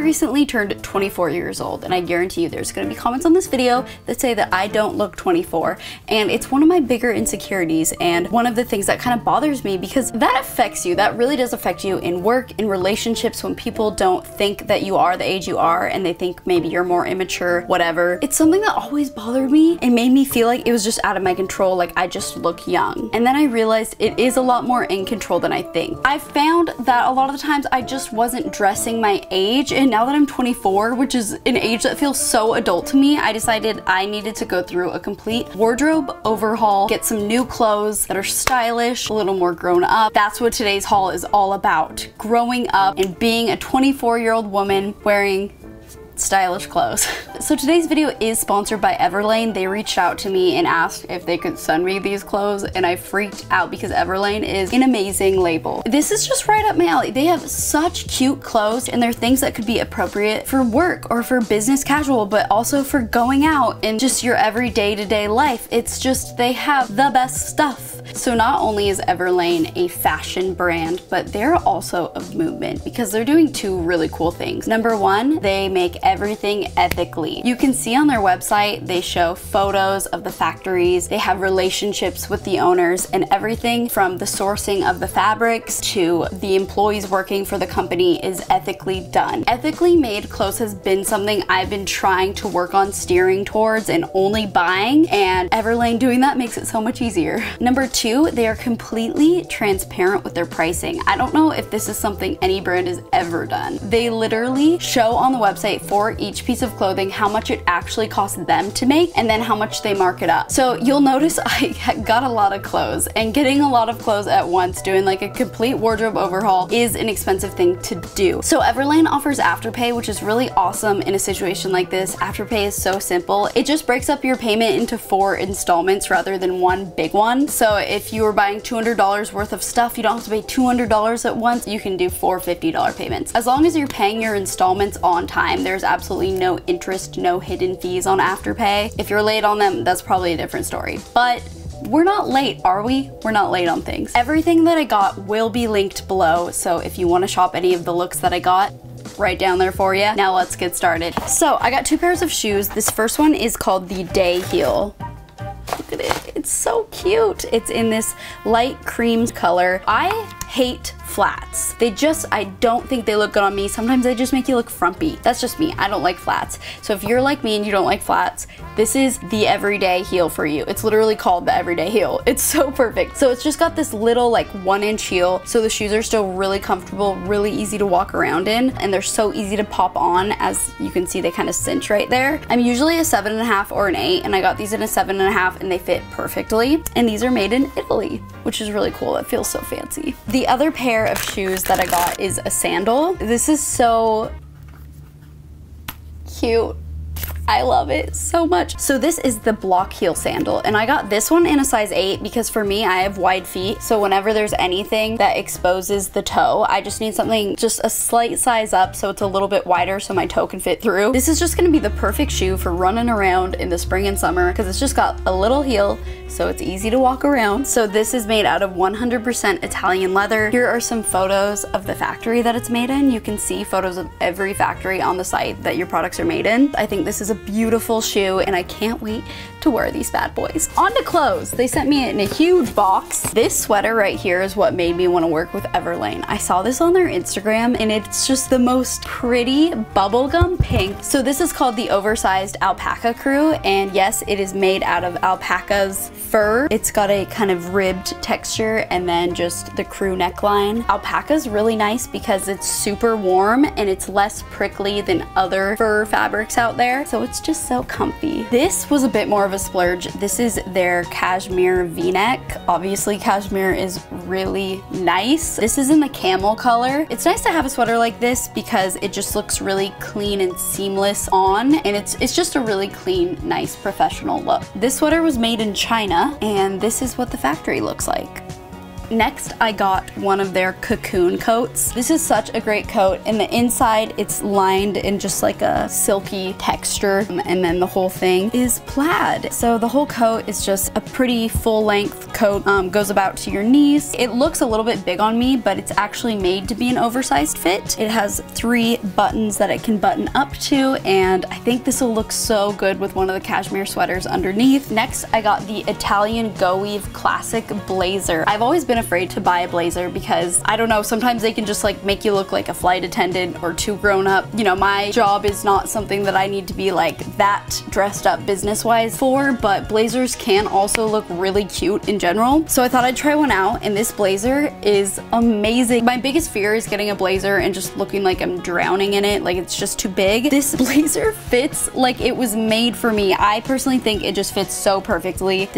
recently turned 24 years old, and I guarantee you there's gonna be comments on this video that say that I don't look 24, and it's one of my bigger insecurities and one of the things that kind of bothers me, because that affects you. That really does affect you in work, in relationships, when people don't think that you are the age you are and they think maybe you're more immature, whatever. It's something that always bothered me and made me feel like it was just out of my control, like I just look young. And then I realized it is a lot more in control than I think. I found that a lot of the times I just wasn't dressing my age, and now that I'm 24, which is an age that feels so adult to me, I decided I needed to go through a complete wardrobe overhaul, get some new clothes that are stylish, a little more grown up. That's what today's haul is all about. Growing up and being a 24-year-old woman wearing stylish clothes. So today's video is sponsored by Everlane. They reached out to me and asked if they could send me these clothes, and I freaked out because Everlane is an amazing label. This is just right up my alley. They have such cute clothes, and they're things that could be appropriate for work or for business casual, but also for going out and just your everyday to-day life. It's just, they have the best stuff. So not only is Everlane a fashion brand, but they're also a movement because they're doing two really cool things. Number one, they make everything ethically. You can see on their website, they show photos of the factories, they have relationships with the owners, and everything from the sourcing of the fabrics to the employees working for the company is ethically done. Ethically made clothes has been something I've been trying to work on steering towards and only buying, and Everlane doing that makes it so much easier. Number two, they are completely transparent with their pricing. I don't know if this is something any brand has ever done. They literally show on the website for each piece of clothing how much it actually costs them to make and then how much they mark it up. So you'll notice I got a lot of clothes, and getting a lot of clothes at once, doing like a complete wardrobe overhaul, is an expensive thing to do. So Everlane offers Afterpay, which is really awesome in a situation like this. Afterpay is so simple. It just breaks up your payment into 4 installments rather than one big one. So if you were buying $200 worth of stuff, you don't have to pay $200 at once. You can do 4 $50 payments. As long as you're paying your installments on time, there's absolutely no interest, no hidden fees on Afterpay. If you're late on them, that's probably a different story. But we're not late, are we? We're not late on things. Everything that I got will be linked below, so if you want to shop any of the looks that I got, right down there for you. Now let's get started. So I got 2 pairs of shoes. This first one is called the Day Heel. Look at it, it's so cute. It's in this light cream color. I hate flats. I don't think they look good on me. Sometimes they just make you look frumpy. That's just me. I don't like flats. So if you're like me and you don't like flats, this is the everyday heel for you. It's literally called the everyday heel. It's so perfect. So it's just got this little like 1-inch heel. So the shoes are still really comfortable, really easy to walk around in, and they're so easy to pop on. As you can see, they kind of cinch right there. I'm usually a 7.5 or an 8, and I got these in a 7.5 and they fit perfectly. And these are made in Italy, which is really cool. It feels so fancy. The other pair of shoes that I got is a sandal. This is so cute. I love it so much. So this is the block heel sandal, and I got this one in a size 8 because for me, I have wide feet. So whenever there's anything that exposes the toe, I just need something just a slight size up so it's a little bit wider so my toe can fit through. This is just gonna be the perfect shoe for running around in the spring and summer because it's just got a little heel, so it's easy to walk around. So this is made out of 100% Italian leather. Here are some photos of the factory that it's made in. You can see photos of every factory on the site that your products are made in. I think this is a beautiful shoe, and I can't wait to wear these bad boys. On to clothes. They sent me it in a huge box. This sweater right here is what made me want to work with Everlane. I saw this on their Instagram, and it's just the most pretty bubblegum pink. So this is called the oversized alpaca crew, and yes, it is made out of alpaca's fur. It's got a kind of ribbed texture and then just the crew neckline. Alpaca is really nice because it's super warm and it's less prickly than other fur fabrics out there, so it's just so comfy. This was a bit more of a splurge. This is their cashmere v-neck. Obviously cashmere is really nice. This is in the camel color. It's nice to have a sweater like this because it just looks really clean and seamless on, and it's just a really clean, nice, professional look. This sweater was made in China, and this is what the factory looks like. Next, I got one of their cocoon coats. This is such a great coat. In the inside, it's lined in just like a silky texture, and then the whole thing is plaid. So the whole coat is just a pretty full-length coat, goes about to your knees. It looks a little bit big on me, but it's actually made to be an oversized fit. It has 3 buttons that it can button up to, and I think this will look so good with one of the cashmere sweaters underneath. Next, I got the Italian Go Weave Classic Blazer. I've always been afraid to buy a blazer because, I don't know, sometimes they can just like make you look like a flight attendant or too grown up. You know, my job is not something that I need to be like that dressed up business-wise for, but blazers can also look really cute in general. So I thought I'd try one out, and this blazer is amazing. My biggest fear is getting a blazer and just looking like I'm drowning in it, like it's just too big. This blazer fits like it was made for me. I personally think it just fits so perfectly.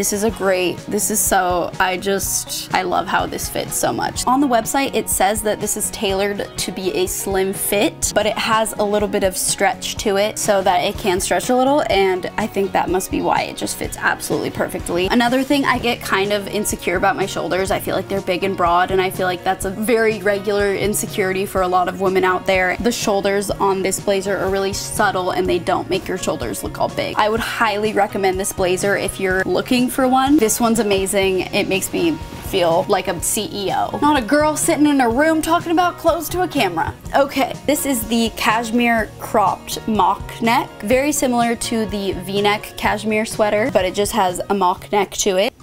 I love how this fits so much. On the website, it says that this is tailored to be a slim fit, but it has a little bit of stretch to it so that it can stretch a little, and I think that must be why it just fits absolutely perfectly. Another thing, I get kind of insecure about my shoulders. I feel like they're big and broad, and I feel like that's a very regular insecurity for a lot of women out there. The shoulders on this blazer are really subtle, and they don't make your shoulders look all big. I would highly recommend this blazer if you're looking for one. This one's amazing. It makes me feel like a CEO, not a girl sitting in a room talking about clothes to a camera. Okay, this is the cashmere cropped mock neck, very similar to the V-neck cashmere sweater, but it just has a mock neck to it.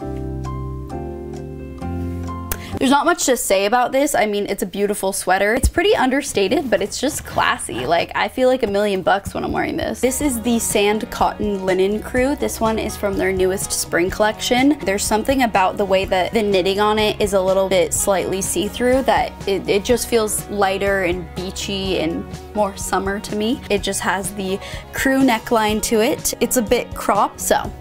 There's not much to say about this. I mean, it's a beautiful sweater. It's pretty understated, but it's just classy. Like, I feel like $1,000,000 when I'm wearing this. This is the Sand Cotton Linen Crew. This one is from their newest spring collection. There's something about the way that the knitting on it is a little bit slightly see-through that it just feels lighter and beachy and more summer to me. It just has the crew neckline to it. It's a bit cropped, so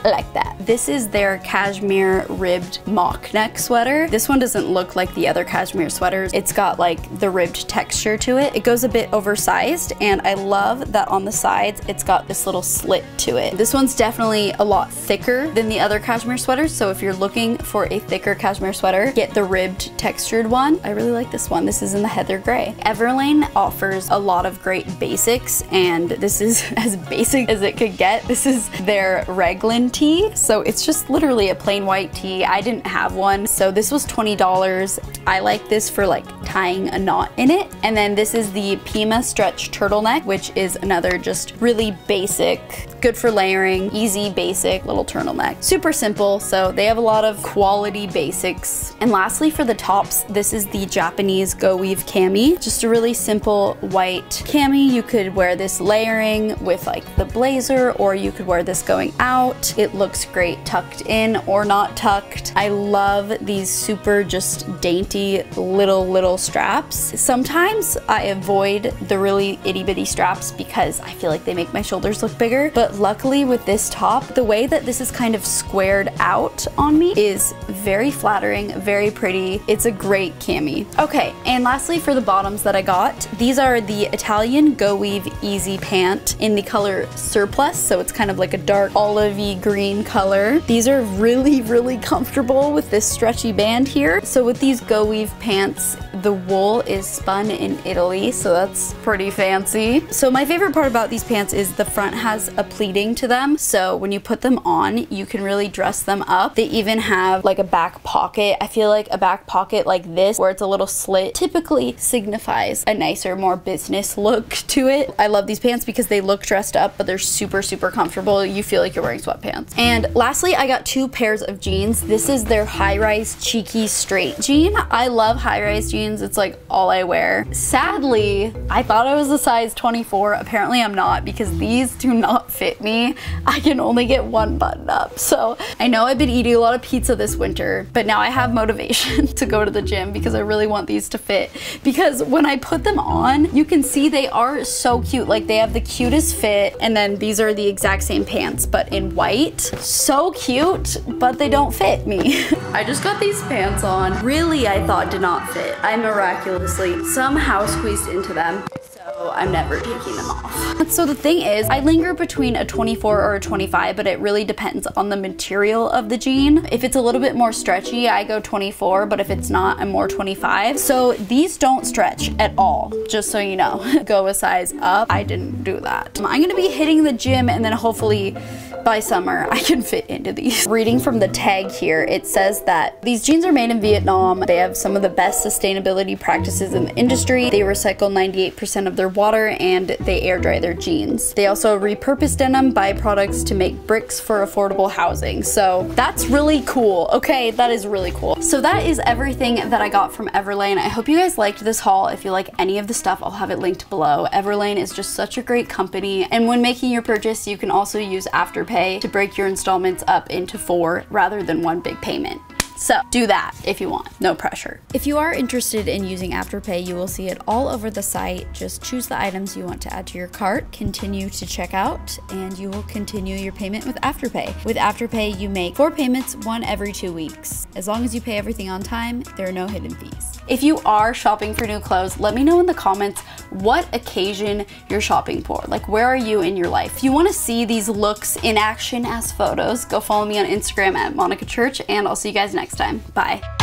I like that. This is their cashmere ribbed mock neck sweater. This one doesn't look like the other cashmere sweaters. It's got like the ribbed texture to it. It goes a bit oversized, and I love that on the sides it's got this little slit to it. This one's definitely a lot thicker than the other cashmere sweaters, so if you're looking for a thicker cashmere sweater, get the ribbed textured one. I really like this one. This is in the heather gray. Everlane offers a lot of great basics, and this is as basic as it could get. This is their raglan tee, so it's just literally a plain white tee. I didn't have one, so this was $20. I like this for like tying a knot in it. And then this is the Pima stretch turtleneck, which is another just really basic, good for layering, easy, basic little turtleneck. Super simple, so they have a lot of quality basics. And lastly, for the tops, this is the Japanese Go Weave cami. Just a really simple white cami. You could wear this layering with like the blazer, or you could wear this going out. It looks great tucked in or not tucked. I love these super just dainty little straps. Sometimes I avoid the really itty bitty straps because I feel like they make my shoulders look bigger, but luckily with this top, the way that this is kind of squared out on me is very flattering, very pretty. It's a great cami. Okay, and lastly for the bottoms that I got, these are the Italian Go Weave Easy Pant in the color Surplus, so it's kind of like a dark olivey green color. These are really comfortable with this stretchy band here. So with these Go Weave pants, the wool is spun in Italy, so that's pretty fancy. So my favorite part about these pants is the front has a pleating to them, so when you put them on, you can really dress them up. They even have like a back pocket. I feel like a back pocket like this, where it's a little slit, typically signifies a nicer, more business look to it. I love these pants because they look dressed up, but they're super comfortable. You feel like you're wearing sweatpants. And lastly, I got 2 pairs of jeans. This is their high-rise cheeky straight jean. I love high-rise jeans. It's like all I wear. Sadly, I thought I was a size 24. Apparently I'm not, because these do not fit me. I can only get one button up. So I know I've been eating a lot of pizza this winter, but now I have motivation to go to the gym because I really want these to fit. Because when I put them on, you can see they are so cute. Like, they have the cutest fit, and then these are the exact same pants but in white. So cute, but they don't fit me. I just got these pants on. Really, I thought did not fit. I miraculously somehow squeezed into them. So so I'm never taking them off. So the thing is, I linger between a 24 or a 25, but it really depends on the material of the jean. If it's a little bit more stretchy, I go 24, but if it's not, I'm more 25. So these don't stretch at all, just so you know. Go a size up. I didn't do that. I'm gonna be hitting the gym, and then hopefully by summer I can fit into these. Reading from the tag here, it says that these jeans are made in Vietnam. They have some of the best sustainability practices in the industry. They recycle 98% of their water, and they air dry their jeans. They also repurpose denim byproducts to make bricks for affordable housing. So that's really cool. Okay, that is really cool. So that is everything that I got from Everlane. I hope you guys liked this haul. If you like any of the stuff, I'll have it linked below. Everlane is just such a great company, and when making your purchase, you can also use Afterpay to break your installments up into 4 rather than 1 big payment. So do that if you want, no pressure. If you are interested in using Afterpay, you will see it all over the site. Just choose the items you want to add to your cart, continue to check out, and you will continue your payment with Afterpay. With Afterpay, you make 4 payments, 1 every 2 weeks. As long as you pay everything on time, there are no hidden fees. If you are shopping for new clothes, let me know in the comments what occasion you're shopping for. Like, where are you in your life? If you want to see these looks in action as photos, go follow me on Instagram at monicachurch, and I'll see you guys next time. Bye.